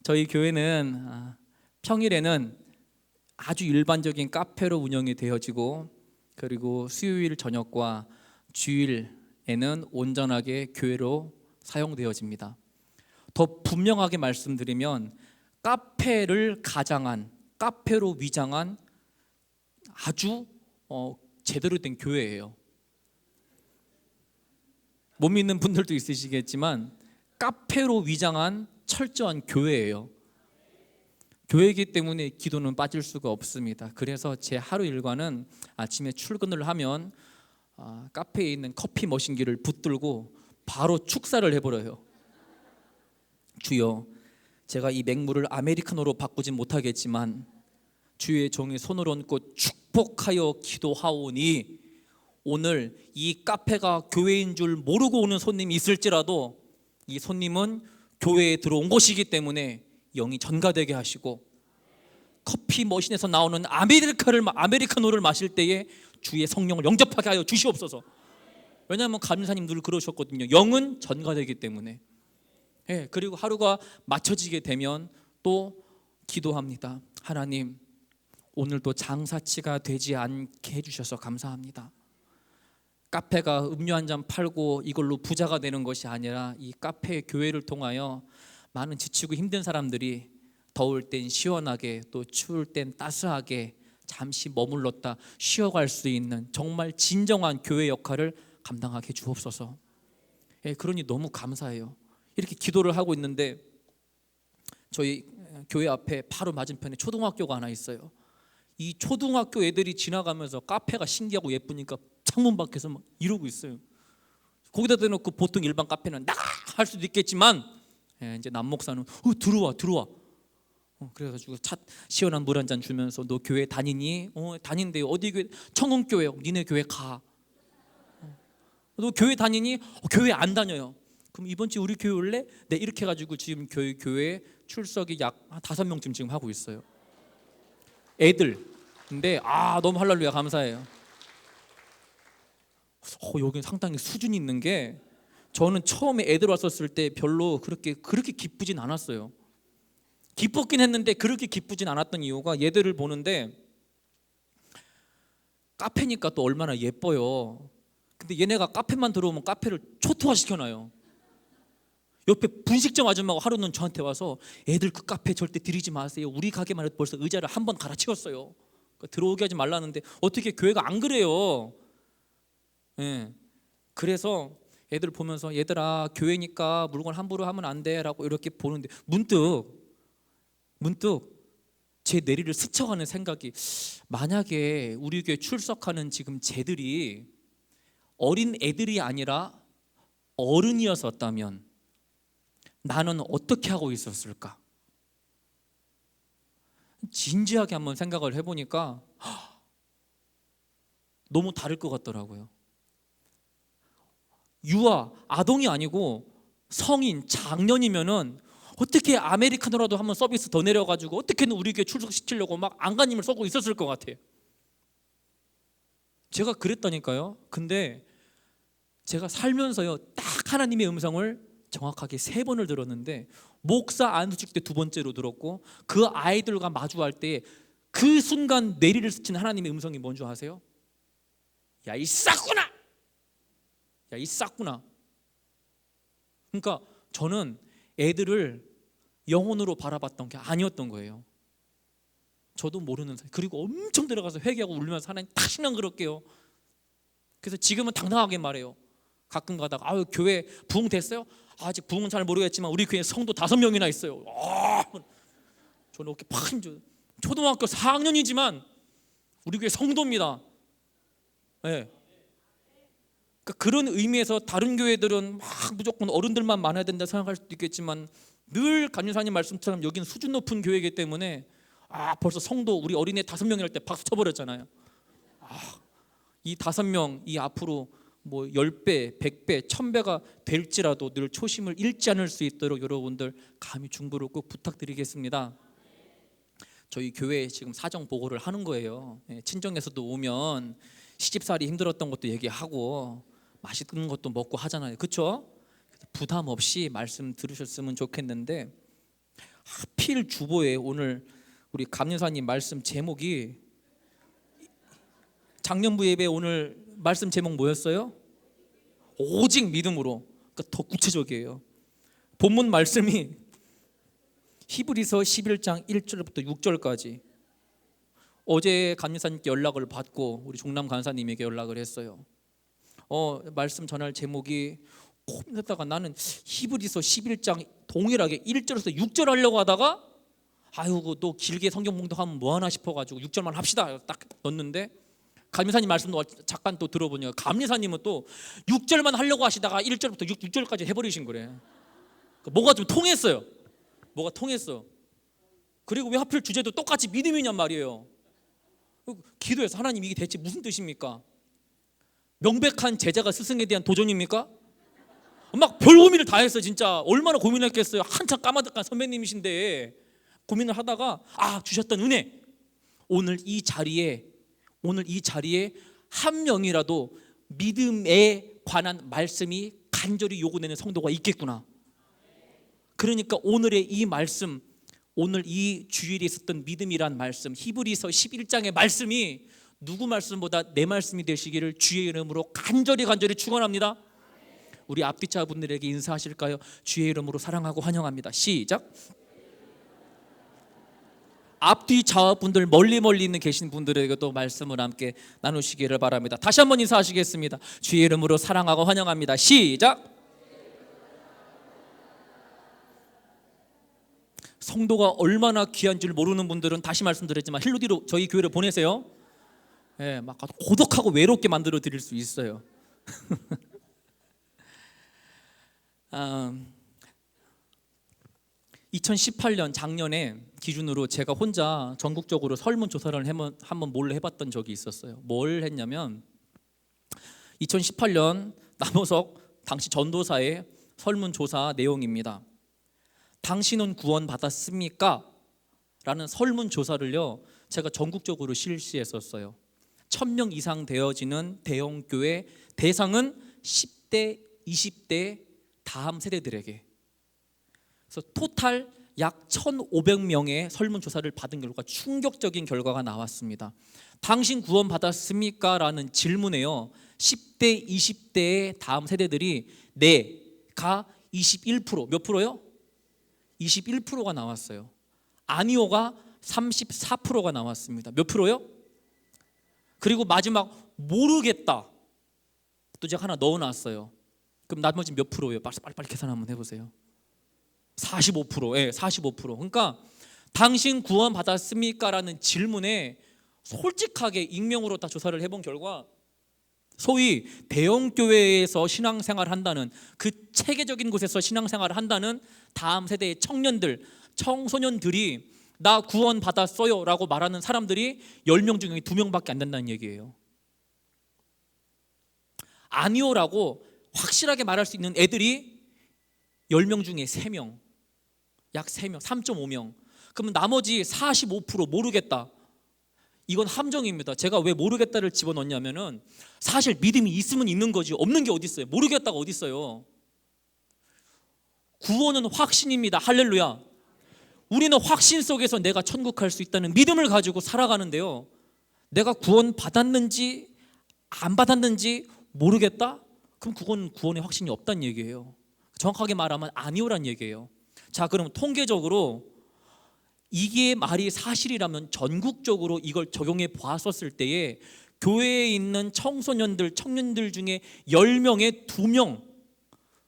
저희 교회는 평일에는 아주 일반적인 카페로 운영이 되어지고, 그리고 수요일 저녁과 주일에는 온전하게 교회로 사용되어집니다. 더 분명하게 말씀드리면 카페를 가장한, 카페로 위장한 아주 제대로 된 교회예요. 못 믿는 분들도 있으시겠지만 카페로 위장한 철저한 교회예요. 교회이기 때문에 기도는 빠질 수가 없습니다. 그래서 제 하루 일과는 아침에 출근을 하면 카페에 있는 커피 머신기를 붙들고 바로 축사를 해버려요. 주여, 제가 이 맹물을 아메리카노로 바꾸진 못하겠지만 주의 종이 손을 얹고 축복하여 기도하오니 오늘 이 카페가 교회인 줄 모르고 오는 손님이 있을지라도 이 손님은 교회에 들어온 것이기 때문에 영이 전가되게 하시고, 커피 머신에서 나오는 아메리카노를 마실 때에 주의 성령을 영접하게 하여 주시옵소서. 왜냐하면 감사님 늘 그러셨거든요. 영은 전가되기 때문에. 그리고 하루가 맞춰지게 되면 또 기도합니다. 하나님, 오늘도 장사치가 되지 않게 해주셔서 감사합니다. 카페가 음료 한 잔 팔고 이걸로 부자가 되는 것이 아니라 이 카페 교회를 통하여 많은 지치고 힘든 사람들이 더울 땐 시원하게, 또 추울 땐 따스하게 잠시 머물렀다 쉬어갈 수 있는 정말 진정한 교회 역할을 감당하게 주옵소서. 그러니 너무 감사해요. 이렇게 기도를 하고 있는데 저희 교회 앞에 바로 맞은편에 초등학교가 하나 있어요. 이 초등학교 애들이 지나가면서 카페가 신기하고 예쁘니까 창문 밖에서 막 이러고 있어요. 거기다 대놓고 보통 일반 카페는 나가 할 수도 있겠지만 이제 남 목사는 들어와. 그래가지고 시원한 물 한 잔 주면서 너 교회 다니니? 다닌대요. 어디 교회? 청흥교회. 니네 교회 가. 너 교회 다니니? 교회 안 다녀요. 그럼 이번 주 우리 교회 올래? 네, 이렇게 해가지고 지금 교회 출석이 약 5명쯤 지금 하고 있어요. 애들. 근데 너무 할렐루야 감사해요. 여기는 상당히 수준이 있는 게, 저는 처음에 애들 왔었을 때 별로 그렇게 기쁘진 않았어요. 기뻤긴 했는데 그렇게 기쁘진 않았던 이유가, 얘들을 보는데 카페니까 또 얼마나 예뻐요. 근데 얘네가 카페만 들어오면 카페를 초토화 시켜놔요. 옆에 분식점 아줌마가 하루는 저한테 와서 애들 그 카페 절대 들이지 마세요. 우리 가게만 해도 벌써 의자를 한 번 갈아치웠어요. 들어오게 하지 말라는데 어떻게 교회가 안 그래요. 그래서 애들 보면서 얘들아 교회니까 물건 함부로 하면 안 돼 라고 이렇게 보는데 문득 제 내리를 스쳐가는 생각이, 만약에 우리 교회 출석하는 지금 쟤들이 어린 애들이 아니라 어른이었었다면 나는 어떻게 하고 있었을까? 진지하게 한번 생각을 해보니까 너무 다를 것 같더라고요. 유아, 아동이 아니고 성인, 장년이면은 어떻게 아메리카노라도 한번 서비스 더 내려가지고 어떻게든 우리 교회 출석시키려고 막 안간힘을 쏘고 있었을 것 같아요. 제가 그랬다니까요. 근데 제가 살면서요 딱 하나님의 음성을 정확하게 3번을 들었는데, 목사 안수직 때 2번째로 들었고, 그 아이들과 마주할 때 그 순간 내리를 스친 하나님의 음성이 뭔지 아세요? 야 이 싹구나! 야 이 싹구나! 그러니까 저는 애들을 영혼으로 바라봤던 게 아니었던 거예요. 저도 모르는 사이. 그리고 엄청 들어가서 회개하고 울면서 하나님 다시는 그럴게요. 그래서 지금은 당당하게 말해요. 가끔 가다가 교회 부흥 됐어요? 아직 부흥은 잘 모르겠지만 우리 교회 성도 5명이나 있어요. 저는 이렇게 팍 초등학교 4학년이지만 우리 교회 성도입니다. 그러니까 그런 의미에서 다른 교회들은 막 무조건 어른들만 많아야 된다 생각할 수도 있겠지만, 늘 간유사님 말씀처럼 여기는 수준 높은 교회이기 때문에 벌써 성도 우리 어린애 5명이 할 때 박수 쳐버렸잖아요. 이 5명 이 앞으로 뭐 10배, 100배, 1000배가 될지라도 늘 초심을 잃지 않을 수 있도록 여러분들 감히 중보를 꼭 부탁드리겠습니다. 저희 교회에 지금 사정 보고를 하는 거예요. 친정에서도 오면 시집살이 힘들었던 것도 얘기하고 맛있는 것도 먹고 하잖아요. 그렇죠? 부담 없이 말씀 들으셨으면 좋겠는데, 하필 주보에 오늘 우리 감리사님 말씀 제목이 작년부 예배 오늘 말씀 제목 뭐였어요? 오직 믿음으로. 그러니까 더 구체적이에요. 본문 말씀이 히브리서 11장 1절부터 6절까지. 어제 감리사님께 연락을 받고 우리 종남 간사님에게 연락을 했어요. 말씀 전할 제목이 고민하다가 나는 히브리서 11장 동일하게 1절에서 6절 하려고 하다가 아유 또 길게 성경 봉독하면 뭐하나 싶어가지고 6절만 합시다 딱 넣었는데, 감리사님 말씀도 잠깐 또 들어보니까 감리사님은 또 6절만 하려고 하시다가 1절부터 6절까지 해버리신 거래. 뭐가 좀 통했어요. 뭐가 통했어. 그리고 왜 하필 주제도 똑같이 믿음이냔 말이에요. 기도해서 하나님 이게 대체 무슨 뜻입니까? 명백한 제자가 스승에 대한 도전입니까? 막 별 고민을 다 했어. 진짜 얼마나 고민했겠어요. 한참 까마득한 선배님이신데 고민을 하다가 주셨던 은혜, 오늘 이 자리에 한 명이라도 믿음에 관한 말씀이 간절히 요구되는 성도가 있겠구나. 그러니까 오늘의 이 말씀, 오늘 이 주일에 있었던 믿음이란 말씀, 히브리서 11장의 말씀이 누구 말씀보다 내 말씀이 되시기를 주의 이름으로 간절히 축원합니다. 우리 앞뒤차 분들에게 인사하실까요? 주의 이름으로 사랑하고 환영합니다. 시작. 앞뒤 좌우분들 멀리 있는 계신 분들에게도 말씀을 함께 나누시기를 바랍니다. 다시 한번 인사하시겠습니다. 주의 이름으로 사랑하고 환영합니다. 시작. 성도가 얼마나 귀한 줄 모르는 분들은 다시 말씀드렸지만 힐로디로 저희 교회를 보내세요. 막 고독하고 외롭게 만들어 드릴 수 있어요. 2018년 작년에 기준으로 제가 혼자 전국적으로 설문조사를 한번 몰래 해봤던 적이 있었어요. 뭘 했냐면 2018년 남호석 당시 전도사의 설문조사 내용입니다. 당신은 구원받았습니까? 라는 설문조사를요 제가 전국적으로 실시했었어요. 1000명 이상 되어지는 대형교회, 대상은 10대, 20대 다음 세대들에게. 그래서 토탈 약 1,500명의 설문조사를 받은 결과 충격적인 결과가 나왔습니다. 당신 구원받았습니까? 라는 질문에요 10대, 20대의 다음 세대들이 네가 21%, 몇 프로요? 21%가 나왔어요. 아니오가 34%가 나왔습니다. 몇 프로요? 그리고 마지막 모르겠다 또 제가 하나 넣어놨어요. 그럼 나머지 몇 프로예요? 빨리 계산 한번 해보세요. 45%. 45%. 그러니까 당신 구원 받았습니까? 라는 질문에 솔직하게 익명으로 다 조사를 해본 결과 소위 대형교회에서 신앙생활을 한다는, 그 체계적인 곳에서 신앙생활을 한다는 다음 세대의 청년들, 청소년들이 나 구원 받았어요 라고 말하는 사람들이 10명 중에 2명밖에 안 된다는 얘기예요. 아니오라고 확실하게 말할 수 있는 애들이 10명 중에 3명, 약 3명, 3.5명. 그러면 나머지 45% 모르겠다. 이건 함정입니다. 제가 왜 모르겠다를 집어넣냐면은 사실 믿음이 있으면 있는 거지 없는 게 어디 있어요? 모르겠다가 어디 있어요? 구원은 확신입니다. 할렐루야. 우리는 확신 속에서 내가 천국 갈 수 있다는 믿음을 가지고 살아가는데요, 내가 구원 받았는지 안 받았는지 모르겠다? 그럼 그건 구원의 확신이 없다는 얘기예요. 정확하게 말하면 아니오란 얘기예요. 자, 그럼 통계적으로 이게 말이 사실이라면 전국적으로 이걸 적용해 보았었을 때에 교회에 있는 청소년들, 청년들 중에 10명에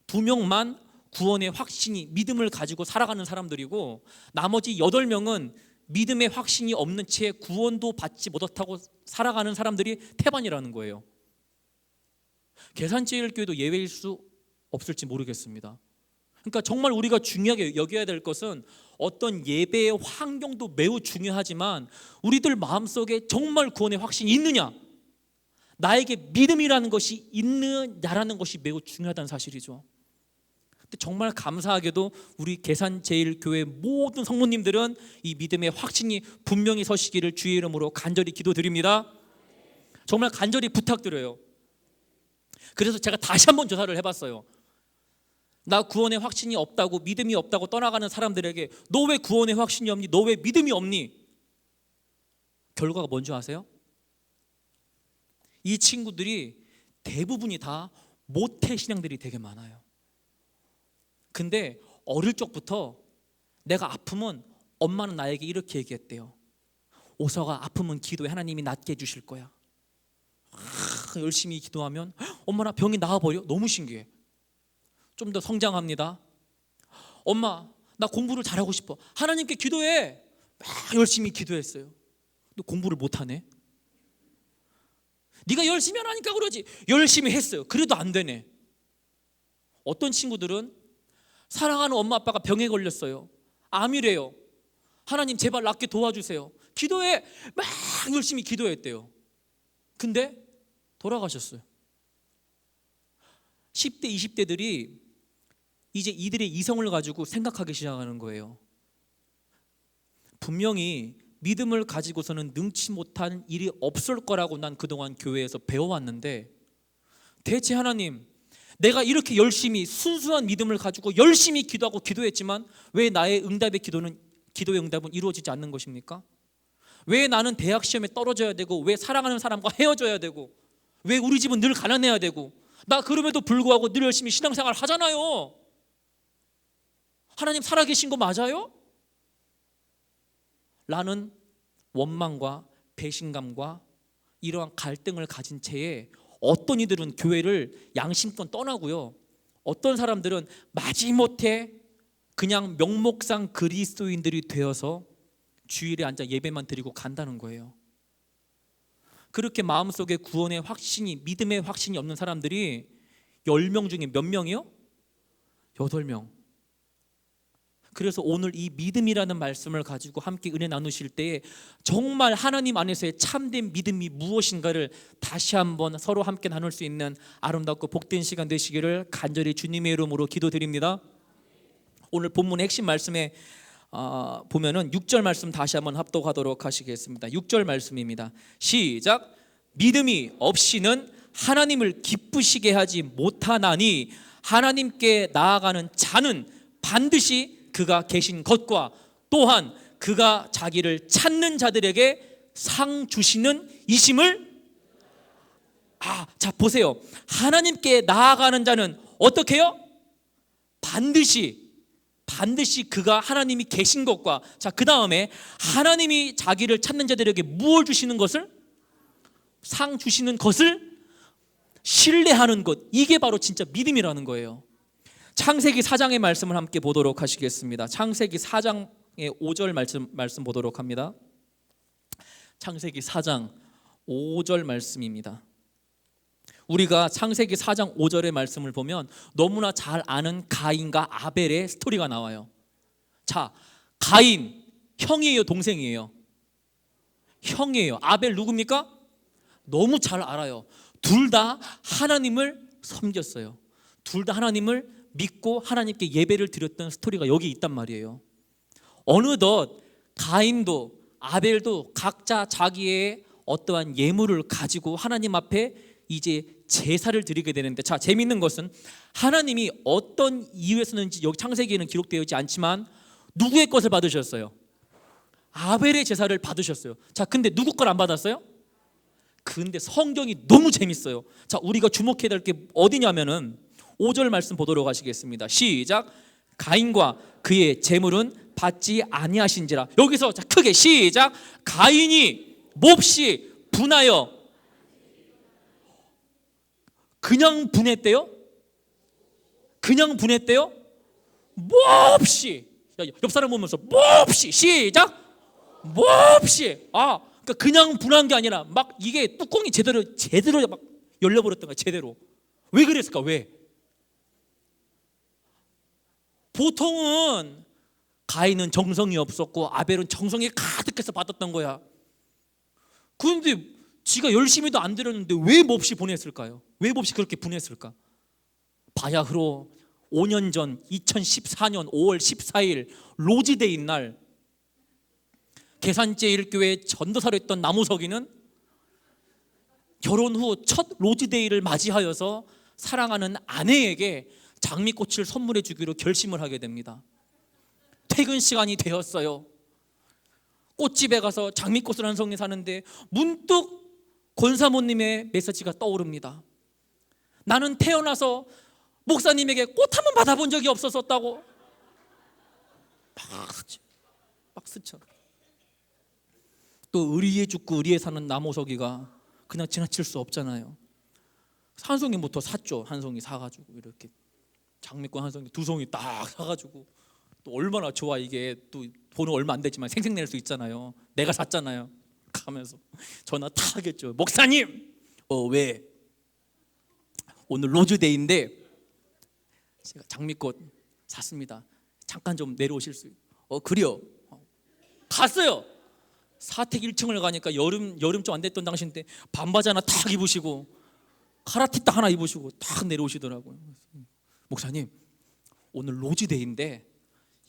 2명만 구원의 확신이, 믿음을 가지고 살아가는 사람들이고 나머지 8명은 믿음의 확신이 없는 채 구원도 받지 못하고 살아가는 사람들이 태반이라는 거예요. 계산제일교회도 예외일 수 없을지 모르겠습니다. 그러니까 정말 우리가 중요하게 여겨야 될 것은 어떤 예배의 환경도 매우 중요하지만 우리들 마음속에 정말 구원의 확신이 있느냐, 나에게 믿음이라는 것이 있느냐라는 것이 매우 중요하다는 사실이죠. 근데 정말 감사하게도 우리 계산제일교회 모든 성모님들은 이 믿음의 확신이 분명히 서시기를 주의 이름으로 간절히 기도드립니다. 정말 간절히 부탁드려요. 그래서 제가 다시 한번 조사를 해봤어요. 나 구원의 확신이 없다고, 믿음이 없다고 떠나가는 사람들에게 너 왜 구원의 확신이 없니? 너 왜 믿음이 없니? 결과가 뭔지 아세요? 이 친구들이 대부분이 다 모태 신앙들이 되게 많아요. 근데 어릴 적부터 내가 아프면 엄마는 나에게 이렇게 얘기했대요. 오서가 아프면 기도해, 하나님이 낫게 해주실 거야. 열심히 기도하면 엄마 나 병이 나아버려. 너무 신기해. 좀 더 성장합니다. 엄마 나 공부를 잘하고 싶어. 하나님께 기도해. 막 열심히 기도했어요. 근데 공부를 못하네. 네가 열심히 하니까 그러지. 열심히 했어요. 그래도 안 되네. 어떤 친구들은 사랑하는 엄마 아빠가 병에 걸렸어요. 암이래요. 하나님 제발 낫게 도와주세요. 기도해. 막 열심히 기도했대요. 근데 돌아가셨어요. 10대 20대들이 이제 이들의 이성을 가지고 생각하기 시작하는 거예요. 분명히 믿음을 가지고서는 능치 못한 일이 없을 거라고 난 그동안 교회에서 배워왔는데, 대체 하나님, 내가 이렇게 열심히 순수한 믿음을 가지고 열심히 기도하고 기도했지만 왜 나의 기도의 응답은 이루어지지 않는 것입니까? 왜 나는 대학 시험에 떨어져야 되고, 왜 사랑하는 사람과 헤어져야 되고, 왜 우리 집은 늘 가난해야 되고, 나 그럼에도 불구하고 늘 열심히 신앙생활 하잖아요. 하나님 살아계신 거 맞아요? 라는 원망과 배신감과 이러한 갈등을 가진 채에 어떤 이들은 교회를 양심껏 떠나고요, 어떤 사람들은 마지못해 그냥 명목상 그리스도인들이 되어서 주일에 앉아 예배만 드리고 간다는 거예요. 그렇게 마음속에 구원의 확신이, 믿음의 확신이 없는 사람들이 10명 중에 몇 명이요? 8명. 그래서 오늘 이 믿음이라는 말씀을 가지고 함께 은혜 나누실 때에 정말 하나님 안에서의 참된 믿음이 무엇인가를 다시 한번 서로 함께 나눌 수 있는 아름답고 복된 시간 되시기를 간절히 주님의 이름으로 기도드립니다. 오늘 본문의 핵심 말씀에 보면은 6절 말씀 다시 한번 합독하도록 하시겠습니다. 6절 말씀입니다. 시작. 믿음이 없이는 하나님을 기쁘시게 하지 못하나니 하나님께 나아가는 자는 반드시 그가 계신 것과 또한 그가 자기를 찾는 자들에게 상 주시는 이심을. 자 보세요. 하나님께 나아가는 자는 어떻게 해요? 반드시 그가 하나님이 계신 것과, 자 그 다음에 하나님이 자기를 찾는 자들에게 무엇을 주시는 것을? 상 주시는 것을 신뢰하는 것. 이게 바로 진짜 믿음이라는 거예요. 창세기 4장의 말씀을 함께 보도록 하시겠습니다. 창세기 4장의 5절 말씀 보도록 합니다. 창세기 4장 5절 말씀입니다. 우리가 창세기 4장 5절의 말씀을 보면 너무나 잘 아는 가인과 아벨의 스토리가 나와요. 자, 가인 형이에요, 동생이에요? 형이에요. 아벨 누굽니까? 너무 잘 알아요. 둘 다 하나님을 섬겼어요. 둘 다 하나님을 믿고 하나님께 예배를 드렸던 스토리가 여기 있단 말이에요. 어느덧 가인도 아벨도 각자 자기의 어떠한 예물을 가지고 하나님 앞에 이제 제사를 드리게 되는데, 자 재밌는 것은 하나님이 어떤 이유에서는지 여기 창세기에는 기록되어 있지 않지만 누구의 것을 받으셨어요? 아벨의 제사를 받으셨어요. 자 근데 누구 걸 안 받았어요? 근데 성경이 너무 재밌어요. 자 우리가 주목해야 될 게 어디냐면은 5절 말씀 보도록 하시겠습니다. 시작. 가인과 그의 재물은 받지 아니하신지라. 여기서 자 크게 시작. 가인이 몹시 분하여. 그냥 분했대요? 그냥 분했대요? 몹시. 옆 사람 보면서 몹시. 시작. 몹시. 그러니까 그냥 분한 게 아니라 막 이게 뚜껑이 제대로 막 열려버렸던 거야. 제대로. 왜 그랬을까? 왜? 보통은 가인은 정성이 없었고 아벨은 정성이 가득해서 받았던 거야. 그런데 지가 열심히도 안 드렸는데 왜 몹시 보냈을까요? 왜 몹시 그렇게 분했을까? 바야흐로 5년 전 2014년 5월 14일 로즈데이 날 계산제일교회 전도사로 했던 나무석이는 결혼 후 첫 로즈데이를 맞이하여서 사랑하는 아내에게 장미꽃을 선물해 주기로 결심을 하게 됩니다. 퇴근 시간이 되었어요. 꽃집에 가서 장미꽃을 한 송이 사는데 문득 권사모님의 메시지가 떠오릅니다. 나는 태어나서 목사님에게 꽃 한 번 받아본 적이 없었다고. 막 스쳐. 또 의리에 죽고 의리에 사는 나무서기가 그냥 지나칠 수 없잖아요. 한 송이부터 샀죠. 한 송이 사가지고 이렇게 장미꽃 한 송이, 두 송이 딱 사가지고 또 얼마나 좋아. 이게 또 돈은 얼마 안 되지만 생색낼 수 있잖아요. 내가 샀잖아요. 가면서 전화 다 하겠죠. 목사님, 왜? 오늘 로즈데이인데 제가 장미꽃 샀습니다. 잠깐 좀 내려오실 수? 그래요. 갔어요. 사택 1층을 가니까 여름 좀 안 됐던 당시인데 반바지 하나 딱 입으시고 카라티 딱 하나 입으시고 딱 내려오시더라고요. 목사님, 오늘 로즈데이인데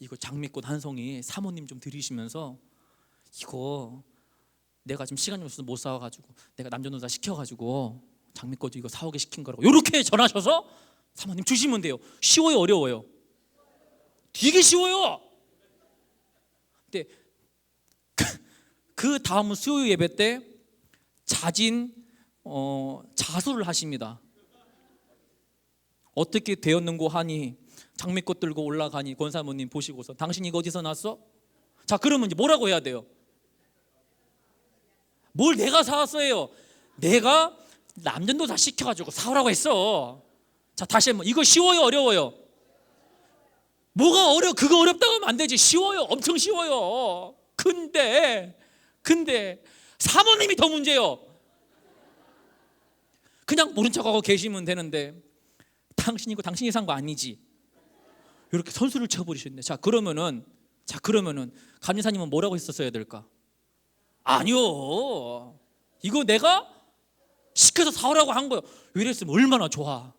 이거 장미꽃 한 송이 사모님 좀 드리시면서 이거 내가 지금 시간이 없어서 못 사와가지고 내가 남자노사 시켜가지고 장미꽃 이거 사오게 시킨 거라고 이렇게 전하셔서 사모님 주시면 돼요. 쉬워요, 어려워요? 되게 쉬워요. 근데 그 다음 수요 예배 때 자수를 하십니다. 어떻게 되었는고 하니 장미꽃 들고 올라가니 권사모님 보시고서 당신 이거 어디서 났어? 자, 그러면 이제 뭐라고 해야 돼요? 뭘 내가 사왔어요? 내가 남전도사 시켜가지고 사오라고 했어. 자, 다시 한번. 이거 쉬워요, 어려워요? 뭐가 어려워? 그거 어렵다고 하면 안 되지. 쉬워요, 엄청 쉬워요. 근데 사모님이 더 문제요. 그냥 모른 척하고 계시면 되는데 당신이 이거 당신이 산 거 아니지? 이렇게 선수를 쳐버리셨네. 자, 그러면은 감리사님은 뭐라고 했었어야 될까? 아니요, 이거 내가 시켜서 사오라고 한 거예요. 이랬으면 얼마나 좋아.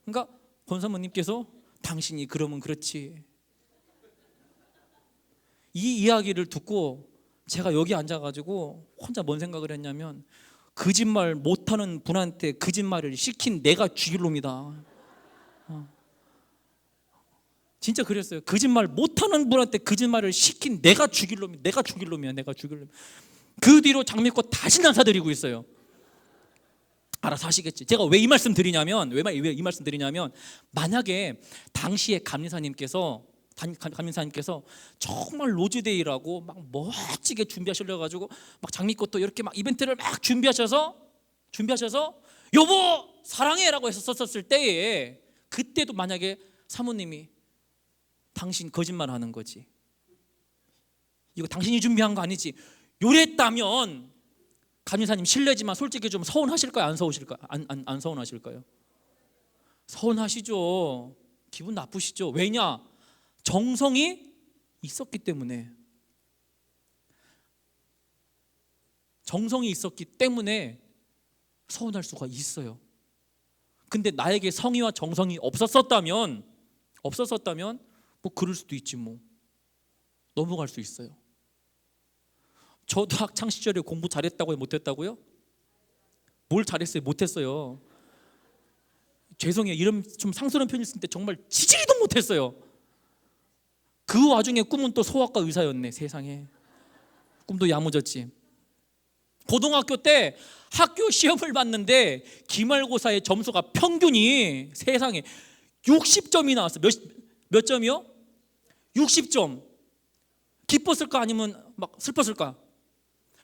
그러니까 권사모님께서 당신이 그러면 그렇지. 이 이야기를 듣고 제가 여기 앉아가지고 혼자 뭔 생각을 했냐면 거짓말 못하는 분한테 거짓말을 시킨 내가 죽일 놈이다. 진짜 그랬어요. 거짓말 못하는 분한테 거짓말을 시킨 내가 죽일 놈이야. 내가 죽일 놈. 그 뒤로 장미꽃 다시 안 사드리고 있어요. 알아서 하시겠지. 제가 왜 이 말씀 드리냐면 만약에 당시에 감리사님께서 정말 로즈데이라고 막 멋지게 준비하시려가지고 막 장미꽃도 이렇게 막 이벤트를 막 준비하셔서 여보 사랑해라고 해서 썼었을 때에 그때도 만약에 사모님이 당신 거짓말하는 거지, 이거 당신이 준비한 거 아니지, 요랬다면 감리사님 실례지만 솔직히 좀 서운하실까요? 안 서우실까요? 안 서운하실까요? 서운하시죠. 기분 나쁘시죠. 왜냐? 정성이 있었기 때문에. 정성이 있었기 때문에 서운할 수가 있어요. 근데 나에게 성의와 정성이 없었었다면 뭐 그럴 수도 있지, 뭐 넘어갈 수 있어요. 저도 학창 시절에 공부 잘했다고요, 못했다고요? 뭘 잘했어요, 못했어요? 죄송해요, 이름 좀 상스러운 표현을 쓸 때 정말 지지리도 못했어요. 그 와중에 꿈은 또 소아과 의사였네. 세상에, 꿈도 야무졌지. 고등학교 때 학교 시험을 봤는데 기말고사의 점수가 평균이 세상에 60점이 나왔어. 몇 점이요? 60점. 기뻤을까 아니면 막 슬펐을까?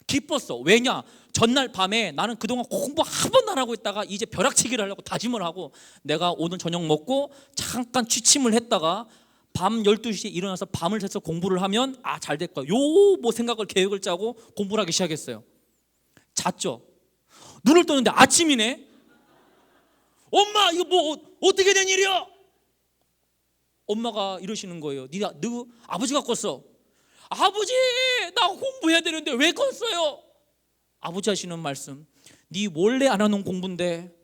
기뻤어. 왜냐? 전날 밤에 나는 그동안 공부 한 번도 안 하고 있다가 이제 벼락치기를 하려고 다짐을 하고 내가 오늘 저녁 먹고 잠깐 취침을 했다가 밤 12시에 일어나서 밤을 새서 공부를 하면 잘 될 거야. 뭐 생각을, 계획을 짜고 공부를 하기 시작했어요. 잤죠. 눈을 떴는데 아침이네. 엄마, 이거 뭐 어떻게 된 일이야? 엄마가 이러시는 거예요. 너 아버지가 껐어. 아버지, 나 공부해야 되는데 왜 껐어요? 아버지 하시는 말씀, 네 몰래 안 하는 공부인데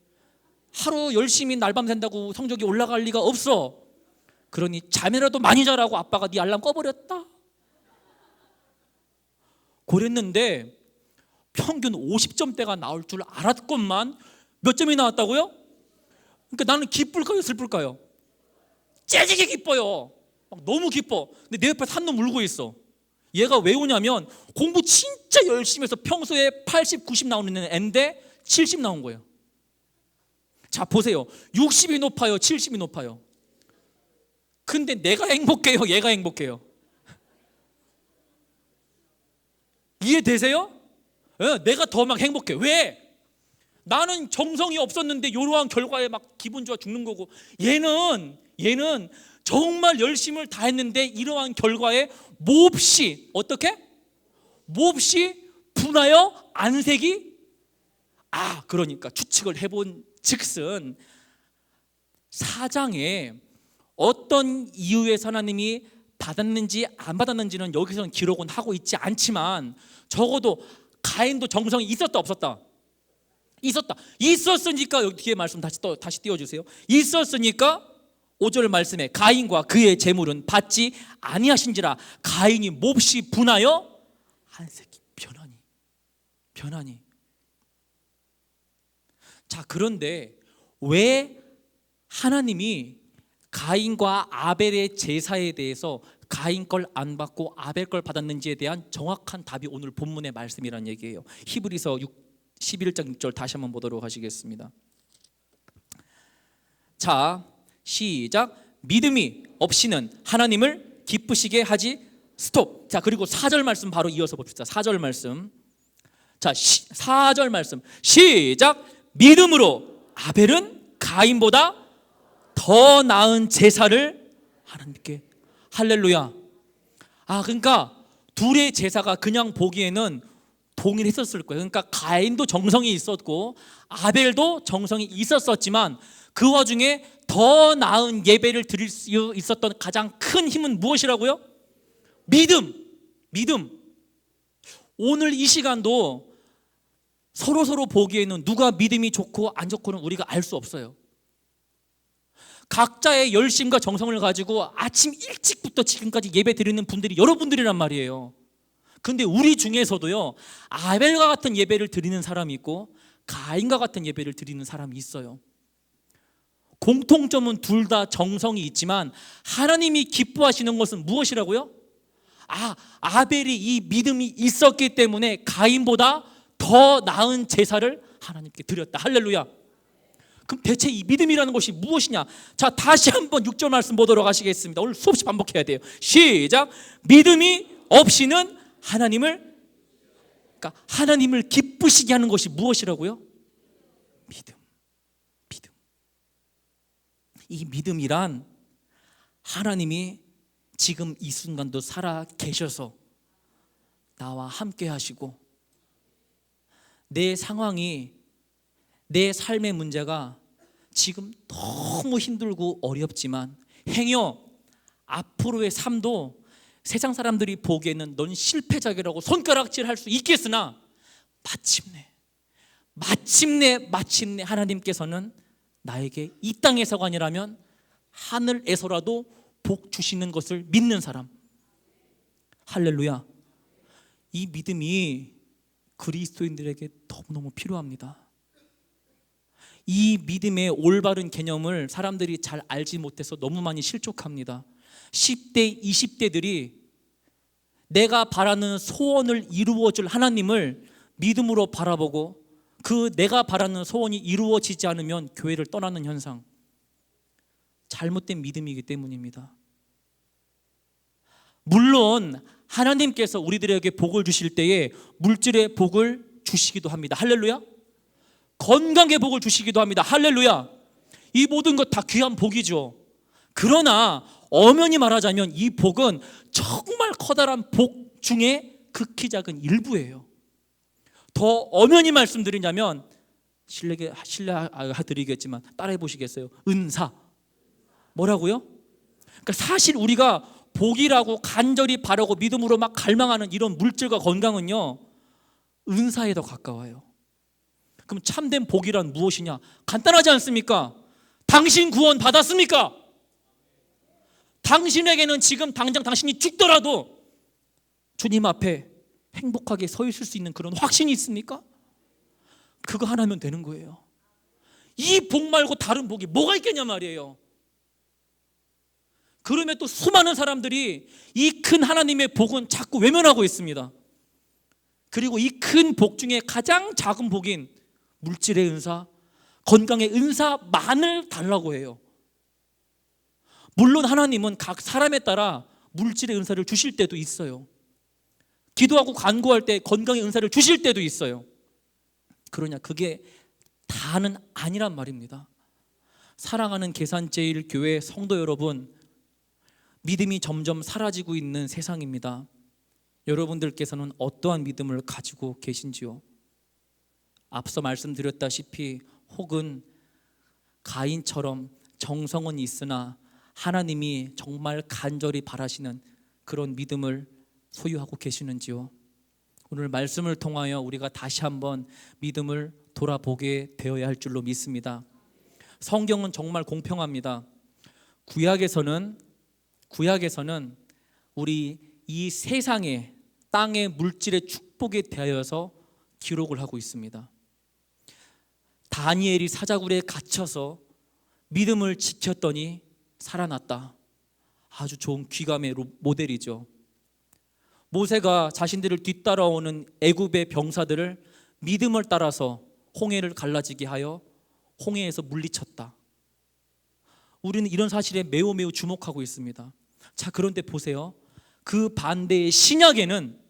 하루 열심히 날밤 샌다고 성적이 올라갈 리가 없어. 그러니 잠이라도 많이 자라고 아빠가 네 알람 꺼버렸다. 그랬는데 평균 50점대가 나올 줄 알았건만 몇 점이 나왔다고요? 그러니까 나는 기쁠까요, 슬플까요? 째지게 기뻐요. 막 너무 기뻐. 근데 내 옆에 한 놈 울고 있어. 얘가 왜 우냐면 공부 진짜 열심히 해서 평소에 80, 90 나오는 애인데 70 나온 거예요. 자, 보세요. 60이 높아요, 70이 높아요. 근데 내가 행복해요, 얘가 행복해요? 이해되세요? 내가 더 막 행복해. 왜? 나는 정성이 없었는데 이러한 결과에 막 기분 좋아 죽는 거고, 얘는 정말 열심을 다했는데 이러한 결과에 몹시 어떻게? 몹시 분하여 안색이. 그러니까 추측을 해본 즉슨 4장에 어떤 이유에서 하나님이 받았는지 안 받았는지는 여기서는 기록은 하고 있지 않지만, 적어도 가인도 정성이 있었다 없었다? 있었으니까 여기 뒤에 말씀 다시 띄워주세요. 있었으니까 5절 말씀에 가인과 그의 재물은 받지 아니하신지라 가인이 몹시 분하여 안색이. 변하니. 자, 그런데 왜 하나님이 가인과 아벨의 제사에 대해서 가인 걸 안 받고 아벨 걸 받았는지에 대한 정확한 답이 오늘 본문의 말씀이란 얘기예요. 히브리서 11장 6절 다시 한번 보도록 하시겠습니다. 자, 시작. 믿음이 없이는 하나님을 기쁘시게 하지. 스톱. 자, 그리고 4절 말씀 바로 이어서 봅시다. 4절 말씀. 자, 4절 말씀 시작. 믿음으로 아벨은 가인보다 더 나은 제사를 하나님께. 할렐루야. 그러니까 둘의 제사가 그냥 보기에는 동일했었을 거예요. 그러니까 가인도 정성이 있었고 아벨도 정성이 있었지만 그 와중에 더 나은 예배를 드릴 수 있었던 가장 큰 힘은 무엇이라고요? 믿음. 오늘 이 시간도 서로 보기에는 누가 믿음이 좋고 안 좋고는 우리가 알 수 없어요. 각자의 열심과 정성을 가지고 아침 일찍부터 지금까지 예배 드리는 분들이 여러분들이란 말이에요. 근데 우리 중에서도요, 아벨과 같은 예배를 드리는 사람이 있고 가인과 같은 예배를 드리는 사람이 있어요. 공통점은 둘 다 정성이 있지만 하나님이 기뻐하시는 것은 무엇이라고요? 아벨이 이 믿음이 있었기 때문에 가인보다 더 나은 제사를 하나님께 드렸다. 할렐루야. 그럼 대체 이 믿음이라는 것이 무엇이냐? 자, 다시 한번 6절 말씀 보도록 하시겠습니다. 오늘 수없이 반복해야 돼요. 시작. 믿음이 없이는 하나님을 기쁘시게 하는 것이 무엇이라고요? 믿음. 이 믿음이란 하나님이 지금 이 순간도 살아 계셔서 나와 함께 하시고, 내 상황이, 내 삶의 문제가 지금 너무 힘들고 어렵지만 행여 앞으로의 삶도 세상 사람들이 보기에는 넌 실패자라고 손가락질 할 수 있겠으나 마침내 하나님께서는 나에게 이 땅에서가 아니라면 하늘에서라도 복 주시는 것을 믿는 사람. 할렐루야. 이 믿음이 그리스도인들에게 너무너무 필요합니다. 이 믿음의 올바른 개념을 사람들이 잘 알지 못해서 너무 많이 실족합니다. 10대, 20대들이 내가 바라는 소원을 이루어줄 하나님을 믿음으로 바라보고 그 내가 바라는 소원이 이루어지지 않으면 교회를 떠나는 현상, 잘못된 믿음이기 때문입니다. 물론 하나님께서 우리들에게 복을 주실 때에 물질의 복을 주시기도 합니다. 할렐루야. 건강의 복을 주시기도 합니다. 할렐루야. 이 모든 것 다 귀한 복이죠. 그러나 엄연히 말하자면 이 복은 정말 커다란 복 중에 극히 작은 일부예요. 더 엄연히 말씀드리자면 실례드리겠지만 따라해 보시겠어요? 은사. 뭐라고요? 그러니까 사실 우리가 복이라고 간절히 바라고 믿음으로 막 갈망하는 이런 물질과 건강은요, 은사에 더 가까워요. 그럼 참된 복이란 무엇이냐? 간단하지 않습니까? 당신 구원 받았습니까? 당신에게는 지금 당장 당신이 죽더라도 주님 앞에 행복하게 서 있을 수 있는 그런 확신이 있습니까? 그거 하나면 되는 거예요. 이 복 말고 다른 복이 뭐가 있겠냐 말이에요. 그러면 또 수많은 사람들이 이 큰 하나님의 복은 자꾸 외면하고 있습니다. 그리고 이 큰 복 중에 가장 작은 복인 물질의 은사, 건강의 은사만을 달라고 해요. 물론 하나님은 각 사람에 따라 물질의 은사를 주실 때도 있어요. 기도하고 간구할 때 건강의 은사를 주실 때도 있어요. 그러냐, 그게 다는 아니란 말입니다. 사랑하는 계산제일교회 성도 여러분, 믿음이 점점 사라지고 있는 세상입니다. 여러분들께서는 어떠한 믿음을 가지고 계신지요? 앞서 말씀드렸다시피 혹은 가인처럼 정성은 있으나 하나님이 정말 간절히 바라시는 그런 믿음을 소유하고 계시는지요? 오늘 말씀을 통하여 우리가 다시 한번 믿음을 돌아보게 되어야 할 줄로 믿습니다. 성경은 정말 공평합니다. 구약에서는 우리 이 세상의 땅의 물질의 축복에 대하여서 기록을 하고 있습니다. 다니엘이 사자굴에 갇혀서 믿음을 지켰더니 살아났다. 아주 좋은 귀감의 모델이죠. 모세가 자신들을 뒤따라오는 애굽의 병사들을 믿음을 따라서 홍해를 갈라지게 하여 홍해에서 물리쳤다. 우리는 이런 사실에 매우 주목하고 있습니다. 자, 그런데 보세요. 그 반대의 신약에는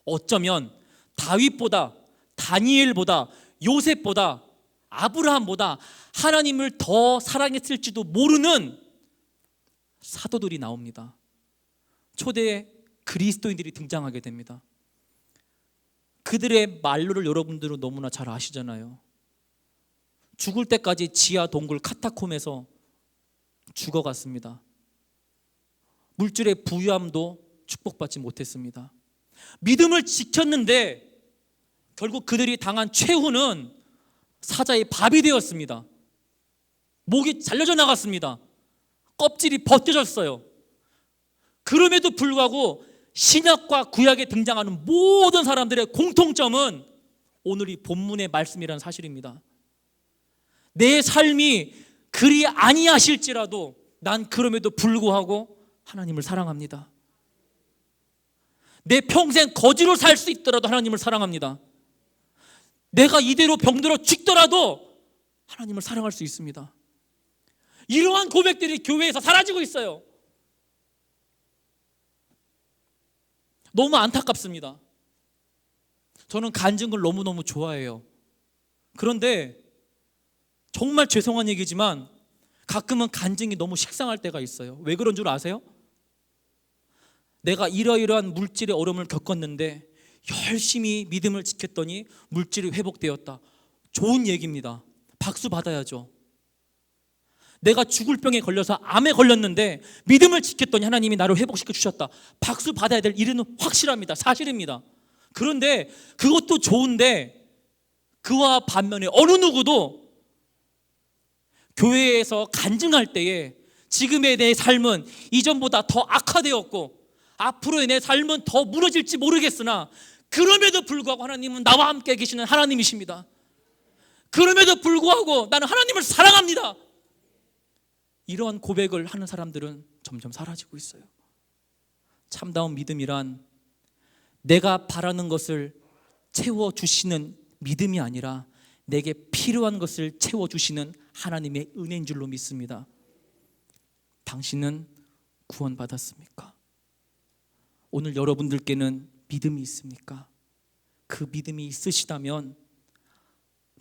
어쩌면 다윗보다, 다니엘보다, 요셉보다, 아브라함보다 하나님을 더 사랑했을지도 모르는 사도들이 나옵니다. 초대 그리스도인들이 등장하게 됩니다. 그들의 말로를 여러분들은 너무나 잘 아시잖아요. 죽을 때까지 지하 동굴 카타콤에서 죽어갔습니다. 물질의 부유함도 축복받지 못했습니다. 믿음을 지켰는데 결국 그들이 당한 최후는 사자의 밥이 되었습니다. 목이 잘려져 나갔습니다. 껍질이 벗겨졌어요. 그럼에도 불구하고 신약과 구약에 등장하는 모든 사람들의 공통점은 오늘 이 본문의 말씀이라는 사실입니다. 내 삶이 그리 아니하실지라도 난 그럼에도 불구하고 하나님을 사랑합니다. 내 평생 거지로 살 수 있더라도 하나님을 사랑합니다. 내가 이대로 병들어 죽더라도 하나님을 사랑할 수 있습니다. 이러한 고백들이 교회에서 사라지고 있어요. 너무 안타깝습니다. 저는 간증을 너무너무 좋아해요. 그런데 정말 죄송한 얘기지만 가끔은 간증이 너무 식상할 때가 있어요. 왜 그런 줄 아세요? 내가 이러이러한 물질의 어려움을 겪었는데 열심히 믿음을 지켰더니 물질이 회복되었다. 좋은 얘기입니다. 박수 받아야죠. 내가 죽을 병에 걸려서 암에 걸렸는데 믿음을 지켰더니 하나님이 나를 회복시켜 주셨다. 박수 받아야 될 일은 확실합니다. 사실입니다. 그런데 그것도 좋은데 그와 반면에 어느 누구도 교회에서 간증할 때에 지금의 내 삶은 이전보다 더 악화되었고 앞으로의 내 삶은 더 무너질지 모르겠으나 그럼에도 불구하고 하나님은 나와 함께 계시는 하나님이십니다. 그럼에도 불구하고 나는 하나님을 사랑합니다. 이러한 고백을 하는 사람들은 점점 사라지고 있어요. 참다운 믿음이란 내가 바라는 것을 채워주시는 믿음이 아니라 내게 필요한 것을 채워주시는 하나님의 은혜인 줄로 믿습니다. 당신은 구원받았습니까? 오늘 여러분들께는 믿음이 있습니까? 그 믿음이 있으시다면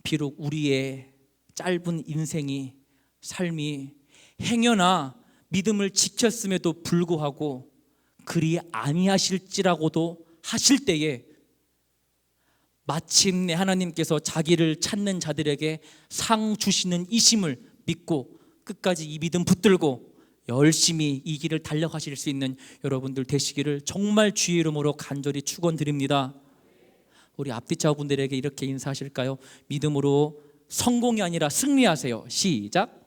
비록 우리의 짧은 인생이 삶이 행여나 믿음을 지켰음에도 불구하고 그리 아니하실지라고도 하실 때에 마침내 하나님께서 자기를 찾는 자들에게 상 주시는 이심을 믿고 끝까지 이 믿음 붙들고 열심히 이 길을 달려가실 수 있는 여러분들 되시기를 정말 주의 이름으로 간절히 축원드립니다. 우리 앞뒤 분들에게 이렇게 인사하실까요? 믿음으로 성공이 아니라 승리하세요. 시작.